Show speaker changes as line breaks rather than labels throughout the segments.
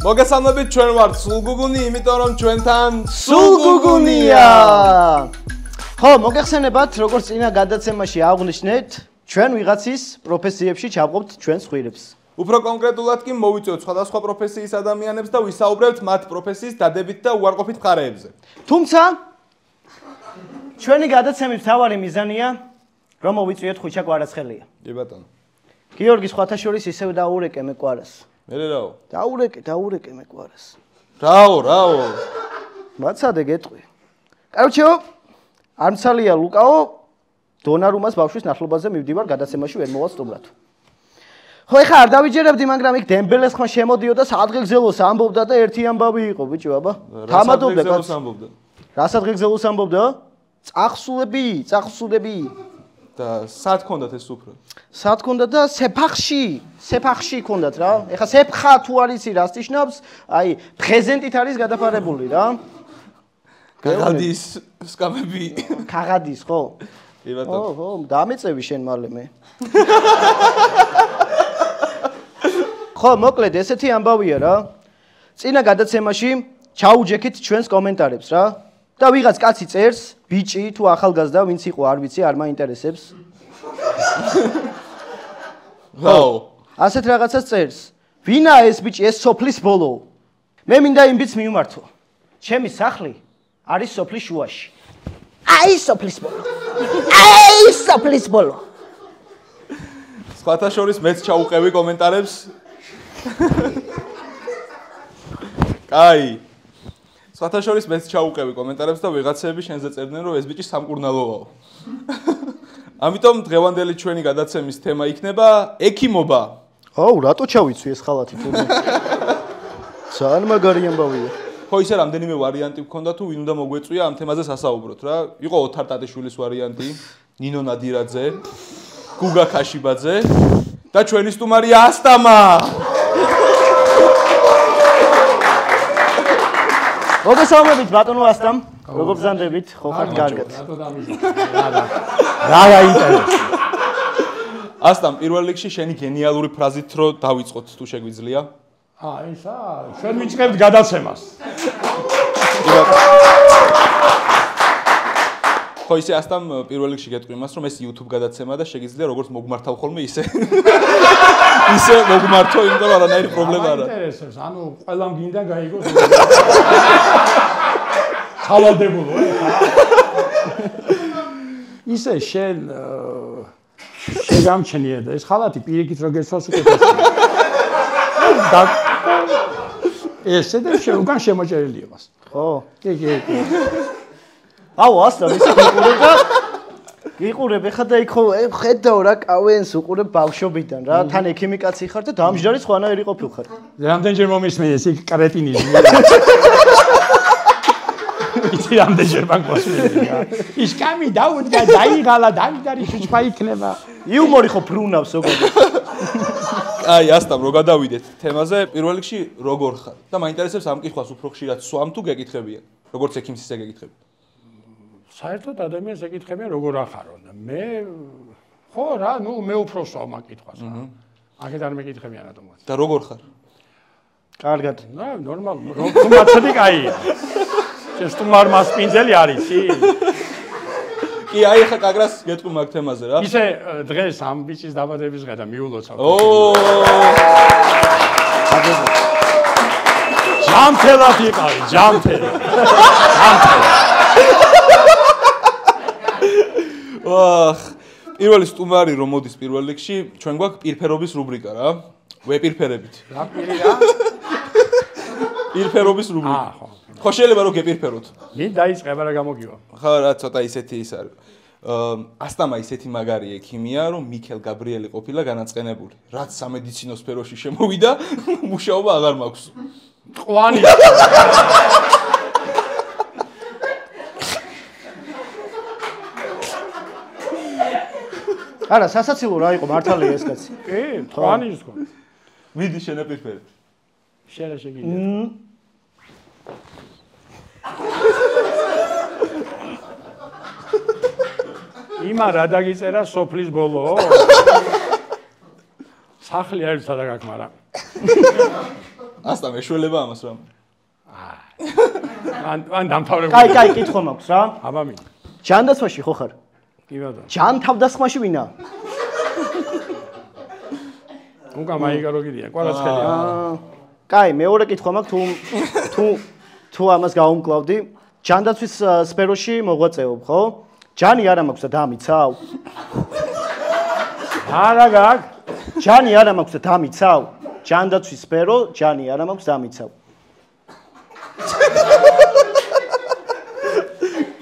მოგესალმებით, ჩვენ ვართ სულგუგუნი, იმიტომ რომ ჩვენთან
სულგუგუნია. ხო, მოგეხსენებათ, როგორც წინა გადაცემაში აღვნიშნეთ, ჩვენ ვიღაცის პროფესიებში ჩავყოფთ ჩვენს ხვირებს.
უფრო კონკრეტულად კი მოვიწვევთ სხვადასხვა პროფესიის ადამიანებს და ვისაუბრებთ მათ პროფესიის დადებით და უარყოფით მხარეებზე.
თუმცა ჩვენი გადაცემის მთავარი მიზანია, რომ მოვიწვიოთ ხვიჩა კვარაცხელია.
კი ბატონო.
გიორგი სხვათაშორის ისევ დაურეკე მე კვარას.
მერე რაო?
დაურეკე მე კვარას.
რაო?
მაცადე გეტყვი. კაროჩო, არმცალია ლუკაო დონარუმას ბავშვის ნახლობაზე მივდივარ გადაცემაში ვერ მოვა სტუმრად. ხო, ეხა არ დავიჯერებდი, მაგრამ იქ დემბელეს ხმა შემოდიოდა სადღეგრძელოს ამბობდა და ერთი ამბავი იყო, ბიჭო, აბა. თამადობდა კაც. რა სადღეგრძელოს ამბობდა? წახსულები.
და სად ქონდათ ეს უფრო?
სად ქონდათ და სეფახში ქონდათ რა. ეხა სეფხა თუ არის რა სტიშნობს, აი, პრეზენტით არის გადაფარებული რა.
კაღადის სკამები.
კაღადის, ხო?
კი ბატონო.
ხო, დამეწევი შენ მალე მე. ხო, მოკლედ ესეთი ამბავია რა. წინა გადაცემაში ჩაუჯექით ჩვენს კომენტარებს რა. და ვიღაც კაცი წერს, ბიჭი თუ ახალგაზრდა, ვინც იყო, არ ვიცი, არ მაინტერესებს.
ხო.
ასეთ რაღაცას წერს. ვინა ეს ბიჭი, ეს სოფლის ბოლო. მე მინდა იმ ბიჭს მივმართო. ჩემი სახლი არის სოფლის შუაში. აი სოფლის ბოლო.
სხვათა შორის მეც ჩაუყევი კომენტარებს. კაი. სხვათა შორის მეც ჩაუყევი კომენტარებს და ვიღაცები შენზე წერდნენ, რომ ეს ბიჭი სამკურნალოაო. ამიტომ დღევანდელი ჩვენი გადაცემის თემა იქნება ექიმობა.
აუ, რატო ჩავიცვი ეს ხალათი თურმე? ძალიან მაგარი ამბავია.
ხო, ისე რამდენიმე ვარიანტი გქონდა თუ ვინ უნდა მოგვეწვია ამ თემაზე სასაუბროთ რა. იყო ოთარ ტატიშვილის ვარიანტი, ნინო ნადირაძე, გუგა ქაშიბაძე და ჩვენი სტუმარია ასტამა.
მოგესალმებით ბატონო ასტამ, როგორ ბრძანდებით? ხო ხარ კარგად.
რა გაინტერესებს?
ასტამ, პირველ რიგში შენი გენიალური ფრაზით რო დავიწყოთ თუ შეგვიძლია?
ისა, ჩვენ ვიწყებთ გადაცემას.
ხო, ისე ასტამ პირველ რიგში გეტყვი იმას, რომ ეს YouTube გადაცემა და შეგიძლია როგორც მოგმართავ ხოლმე ისე მოგმართო, იმიტომ რომ არანაირი პრობლემა არ არის.
აინტერესებს, ანუ ყველამ გინდა გაიგოს. ხალადებულო, ეხა. ისე შენ შეგამჩნიე და ეს ხალათი პირიქით რო გესვას უკეთესია. და ესე და უკან შემოჭერილია მას.
ხო.
კი.
აუ, ასტამ ისე გიყურებ ეხა და იქ ხედავ რა კავენს უყურებ ბავშვობიდან რა. თან ექიმი კაცი ხარ და დამჯდარი სხვანაირი ყოფილ ხარ.
რამდენჯერ მომისმენე ეს კრეტინიზმი. იცი რამდენჯერ ბანკოსმენია. ის კამი დაუდგა, დაიღალა, დავიდარი შუჩფა იქნება.
იუმორი ხო ბრუნავს როგორ.
აი, ასტამ რო გადავიდეთ თემაზე, პირველ რიგში როგორ ხარ? და მაინტერესებს ამ კითხვას უფრო ხშირად სვამ თუ გეკითხებიან? როგორც ექიმს ისე გეკითხები.
საერთოდ ადამიანს ეკითხებიან როგორ ახარო და მე ხო რა, მე უფრო სვავ მაგ კითხვას რა. აქეთ არ მეკითხებიან რატომაც.
და როგორ ხარ?
კარგად.
ნორმალურად. თუ მაცდი კაია. შენ სტუმარ მასპინძელი არის, კი?
კი, აი ხა კაგრას გეტყვი მაგ თემაზე რა.
ისე დღეს ამ ბიჭის დაბადების დღე და მიულოცავ. ჯამთელად იყავი, ჯამთელი.
ვახ, პირველი სტუმარი რომ მოდის პირველ რიგში, ჩვენ გვაქვს პირფერობის რუბრიკა რა. ვეპირფერებით.
რა პირია?
პირფერობის რუბრიკა.
ხო.
ხო, შეიძლება რომ გეპირფეროთ.
მინ დაიწყება რა გამოგივა.
ხო, რა ცოტა ისეთი ის არის. ასტამა ისეთი მაგარი ექიმია, რომ მიქელ გაბრიელი ყოფილა განაწყენებული. რაც სამედიცინო სფეროში შემოვიდა, მუშაობა აღარ მაქვს.
ყვანი.
არა, სასაცილო რა იყო მართალია ეს კაცი.
კი, ყვანი ის ხო.
მიდი შენეპირფერე.
შენ შეგიძლია. იმა რა დაგიწერა სოფლის ბოლო? სახლი არის სადა გაქვს, მაგრამ
ასთან მეშველება ამას რა.
ან დამთავრებული.
კაი, კითხვა მაქვს რა.
აბა მინდა.
ჯანდაცვაში ხო ხარ?
კი ბატონო.
ჯან თავდასხმაში ვინა?
უკან მაიგარო გიდია, კვარაცხელია.
კაი, მეორე კითხვა მაქვს თუ ამას გავუმკლავდი. ჯანდაცვის სფეროში მოღვაწეობ, ხო? ჯანი არა მაქვს და დამიცავ?
არა გაქვს.
ჯანი არა მაქვს და დამიცავ? ჯანდაცვის სფერო, ჯანი არა მაქვს დამიცავ.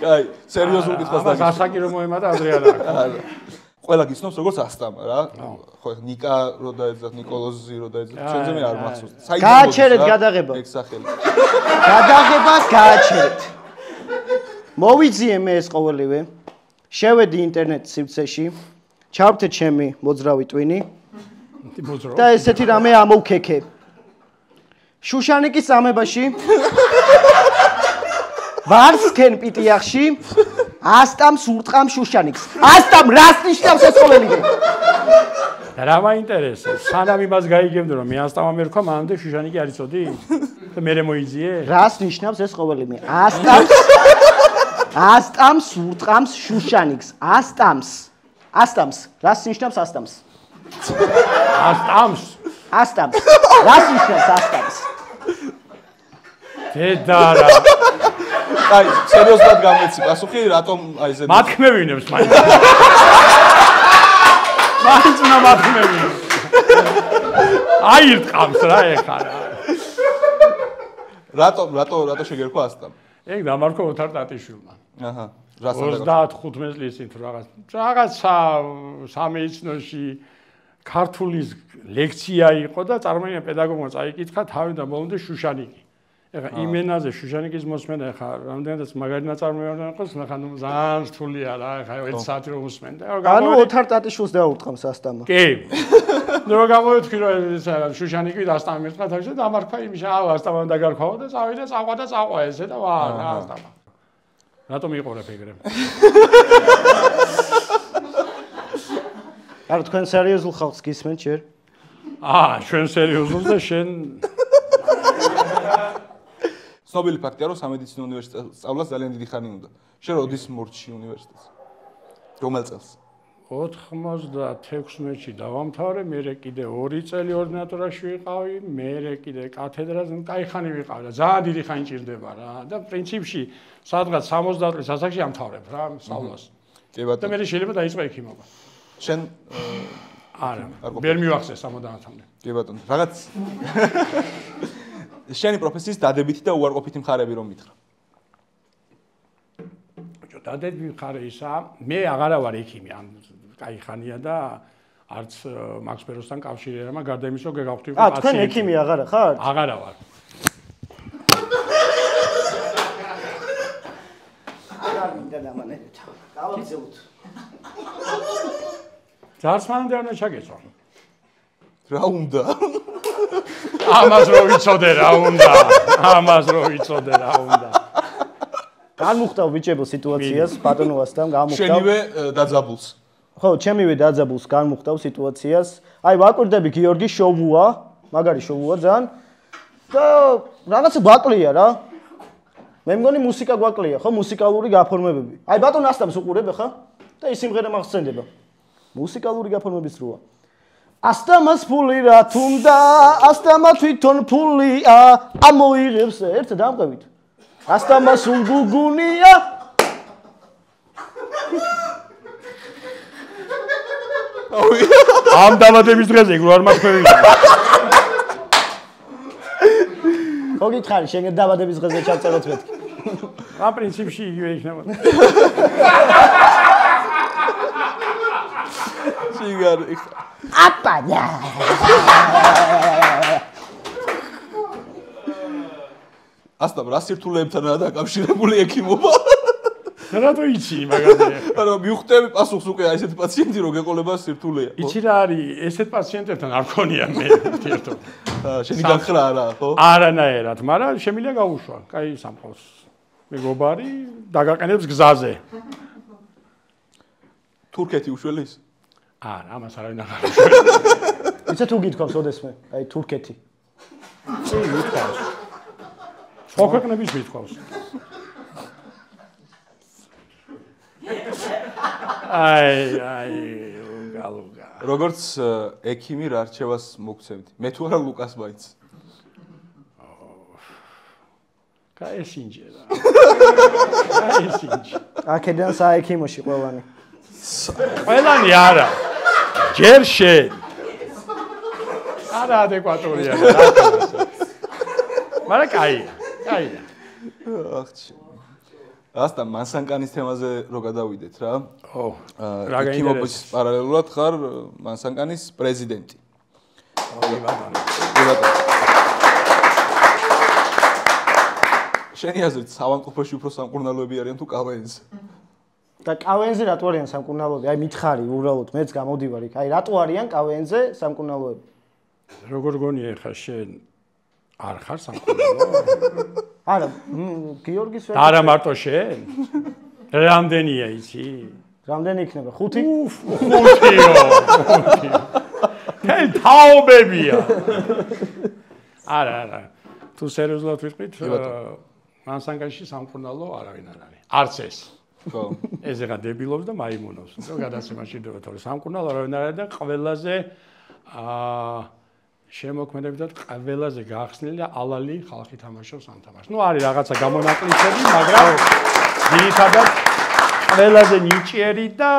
კაი, სერიოზულ კითხვას
დაგიწყო. გასაკი რომ მოემატა ადრე არა.
ყველა გიცნობს როგორც ასტამა რა. ხო, ნიკა რო დაეძახ, ნიკოლოზი რო დაეძახ, ჩვენზე მე არ მახსოვს.
გააჩერეთ გადაღება.
ეგ სახელი.
გადაღება გააჩერეთ. მოვიძიე მე ეს ყოველივე. შევედი ინტერნეტ სივრცეში. ჩავრთე ჩემი მოძრავი ტვინი. და ესეთი რამე ამოვქექე. შუშანიკის წამებაში ვარსქენ პიტიახში ასტამს ურტყამ შუშანიკს. ასტამ რას ნიშნავს ეს ყოველივე?
რა მაინტერესებს? სანამ იმას გაიგებდი რომ მე ასტამამ ერქვა, მანამდე შუშანიკი არ იცოდი? და მე მოიძიე?
რას ნიშნავს ეს ყოველივე? ასტამს ურტყამს შუშანიკს. ასტამს. რას ნიშნავს ასტამს? ასტამს. რას ნიშნავს ასტამს?
დედარა.
აი, სერიოზულად გამეცი პასუხი, რატომ აი ზე
მათქმევინებს მაინც. მაინც უნდა მათქმევინებს. აირტყამს რა ეხლა.
რატო შეგერქვა ასტამ?
ეგ დამარქვა ოთარ ტატიშვილმა.
აჰა. რას
35 წლის წინ რაღაცა სამეცნოში ქართულის ლექცია იყო და წარმოიდგინე პედაგოგმა წაიკითხა თავი და მომდე შუშანიკი. ეხა იმენაზე შუშანიკის მოსმენა ეხა რამდენადაც მაგარი ნაწარმოები იყოს, ნახა ნუ ძალიან რთულია რა, ეხა 1 საათი რომ უსმენდა.
ანუ ოთარ ტატიშვილს დაურტყამს ასტამა.
კი. ნუ რომ გამოვეთქვი რომ შუშანიკი და ასტამა მერწყა თავში და ამარქვა იმის, ასტამამ დაგარქვაო და წავიდა წაყვა ესე და ვა ასტამა. რატომ იყურებ ეგრე?
არა თქვენ სერიოზულ ხალხს გისმენთ ჯერ?
ჩვენ სერიოზულს და შენ
ცნობილი ფაქტია რომ სამედიცინო უნივერსიტეტს სწავლას ძალიან დიდი ხანი უნდა. შენ როდის მორჩი უნივერსიტეტს? რომელ წელს?
96-ში დავამთავრე, მე კიდე 2 წელი ორდინატორაში ვიყავი, მე კიდე კათედრაზე, კაი ხანი ვიყავი და ძალიან დიდი ხანი ჭირდება რა და პრინციპში სადღაც 70 წლის ასაკში ამთავრებ რა სწავლას.
კი ბატონო.
და მე შეიძლება დაიწყო ექიმობა.
შენ
არა, ვერ მივახსენე 70-მდე.
კი ბატონო. რაღაც შენი პროფესიის დადებითი და უარყოფითი მხარეები რომ მითხრა.
ბიჭო, დადებითი მხარე ისა, მე აღარა ვარ ექიმი, ან კაი ხანია და არც მაქს ფეროსთან კავშირი არა, მაგრამ გარდა იმისა, რომ გეღავხდი პაციენტი.
თქვენ ექიმი აღარა ხარ?
აღარა ვარ.
აღარ მინდა დამანერეთ. გავაგზავნოთ.
ძარს მანამდე არ უნდა ჩაგეწვა.
რა უნდა?
ამას რო ვიცოდე რა უნდა.
განმუხტავ ბიჭებო სიტუაციას, ბატონოვასთან განმუხტავ.
შენივე დაძაბულს.
ხო, ჩემივე დაძაბულს განმუხტავ სიტუაციას. აი ვაკვირდები გიორგი შოუა, მაგარი შოუა ძალიან. და რაღაცა გვაკლია რა. მე მგონი მუსიკა გვაკლია, ხო, მუსიკალური გაფორმებები. აი ბატონ ასტამს უყურებ ხა? და ის სიმღერა მახსენდება. მუსიკალური გაფორმების როა. ასტამას ფული რა თუნდა, ასტამა თვითონ ფულია, ამოიღებს ერთ დამყევით. ასტამას უგუგუნია.
ამ დაბადების დღეზე გრო არ მაქვევია.
ხო გითხარი, შენ დაბადების დღეზე ჩაწეროთ მეთქი.
ამ პრინციპში იგივე იქნება.
სიგარი.
აპადა.
ასტამ რა სირთულეებთანაა დაკავშირებული ექიმობა?
რატო იცი მაგაზე?
არა, მივხვდები პასუხს უკვე აი ესეთი პაციენტი რო გეყოლება სირთულეა.
იცი რა არის? ესეთ პაციენტებთან არ მქონია მე ერთო.
შენი განხრა არა, ხო?
არანაირად, მაგრამ შემიძლია გაუშვა. კაი სამყავს. მეგობარი დაგაყენებს გზაზე.
თურქეთი უშველის?
არა, ამას არავინ აღარ უშველს.
იცი თუ გითხოვს ოდესმე, აი თურქეთი.
კი, მithავს. სხვა ქვეყნების მithავს. აი, ლუგა.
როგორც ექიმი რა რჩევას მოგცემთ? მე თუ არა ლუკას მაინც.
გაესინჯერა. გაესინჯ.
აქედან საექიმოში ყველანი.
ყველანი არა. ჯერ შენ. არა ადეკვატურია რა. მაგრამ კაია.
ახჩი. ასთან მანსანკანის თემაზე რო გადავიდეთ რა.
ო,
რა გაინტერესებს? პარალელურად ხარ მანსანკანის პრეზიდენტი.
ბატონო.
შენი აზრით სამყაროში უფრო სამკურნალოები არიან თუ კავენზე?
და კავენზე რატო არიან სამკურნალოები? აი მითხარი უბრალოდ მეც გამოდივარ იქ. აი რატო არიან კავენზე სამკურნალოები?
როგორ გონია ხა შენ არ ხარ სამკურნალო?
არა, გიორგის ვერ.
არა მარტო შენ? რამდენია იცი?
რამდენი იქნება? 5?
ხუთიო. ჰეი, თაობებია. არა. თუ სერიოზულად ვიტყვით, მანსანკანში სამკურნალო არავინ არ არის. არც ეს.
ხო.
ეს ეხა დებილობს და მაიმუნობს. ნუ გადაცემაში დრო თორე სამკურნალო არავინ არ არის და ყველაზე შემოქმედებითად ყველაზე გახსნილი და ალალი ხალხი თამაშობს ამ თამაშს. ნუ არის რაღაცა გამონაკლისები, მაგრამ ძირითადად ყველაზე ნიჭიერი და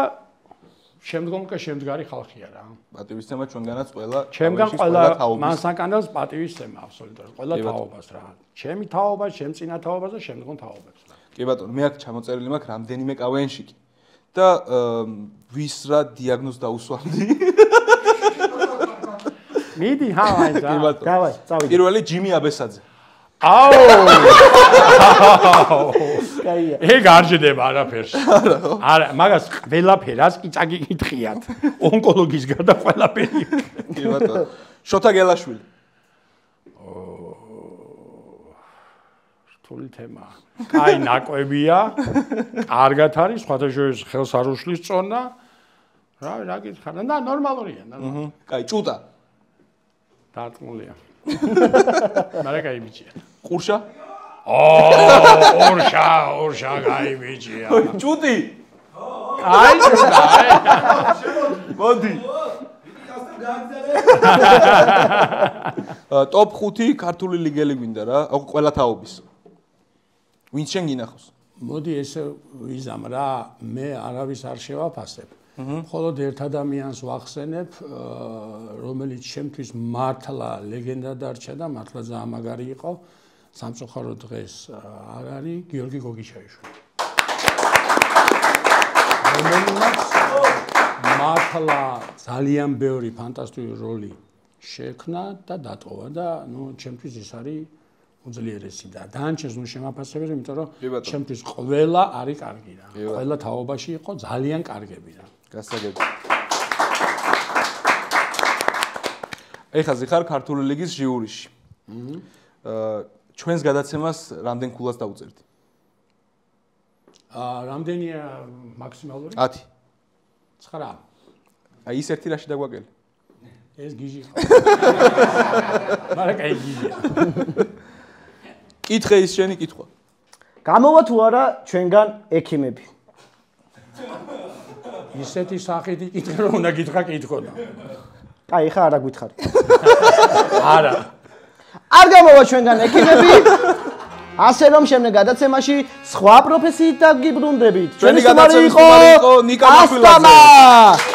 შემდგარი ხალხია რა.
პატივისცემა ჩვენგანაც ყველა
ჩემგან ყველა მანსანკანელს პატივისცემა აბსოლუტურად ყველა თაობას რა. ჩემი თაობა, ჩემ წინა თაობას და შემდგომ თაობებს რა.
კი ბატონო, მე აქ ჩამოწერილი მაქვს რამდენიმე კავენში კი. და ვის რა დიაგნოზ დაუსვამდი?
მიდი ჰავაი და
დავაი, წავიდე.
პირველი ჯიმი აბესაძე.
აუ!
კაია.
ეგ არ ჯდება არაფერს. არა, მაგას ყველაფერას იწაგი გითხიათ. ონკოლოგის გარდა ყველაფერი.
კი ბატონო. შოთა გელაშვილი.
რთული თემა. კაი ნაკვებია. კარგად არის, სხვათა შორის ხელს არ უშლის წონა. რა გითხარ? და ნორმალურია, ნორმალურია.
კაი, ჭუტა.
დარტყმულია. მაგრამ კაი ბიჭია.
ყურშა?
ორშა კაი ბიჭია.
ჭუტი.
აი ჭუტა.
მოდი. ტოპ 5 ქართული ლიგელი გვინდა რა, ყველა თაობის. ვინც შენ გინახავს?
მოდი ესე ვიზამ რა, მე არავის არ შევაფასებ. მხოლოდ ერთ ადამიანს ვახსენებ, რომელიც შემთთვის მართლა ლეგენდა დარჩა და მართლა ძალიან მაგარი იყო. სამწუხაროდ დღეს არ არის გიორგი გოგიჩაიშვილი. რომელმაც მართლა ძალიან ბევრი ფანტასტიკური როლი შექმნა და დატოვა და ნუ ჩემთვის ეს არის უძლიერესი და დანჩენს ნუ შემაფასებები, იმიტომ რომ ჩემთვის ყველა არის კარგი რა. ყველა თაობაში იყო ძალიან კარგები რა.
გასაგები. ეხლა ზიხარ ქართული ლიგის ჟიურიში. ჩვენს გადაცემას რამდენ ქულას დაუწერთ?
რამდენია მაქსიმალური?
10.
9.
აი ის ერთი რაში დაგვაგელი?
ეს გიჟი ხო. მაგრამ კაი გიჟია.
კითხე ის შენი კითხვა.
გამოვა თუ არა ჩვენგან ექიმები?
ისეთი სახით იკითხე რომ უნდა გითხრა კითხონა.
კაი, ხა არა გითხარი.
არა.
არ გამოვა ჩვენგან ექიმები? ასე რომ შემდეგ გადაცემაში სხვა პროფესიით დაგიბრუნდებით.
ჩვენი გადაცემის სტუმარი იყო ნიკა მახვილაძე.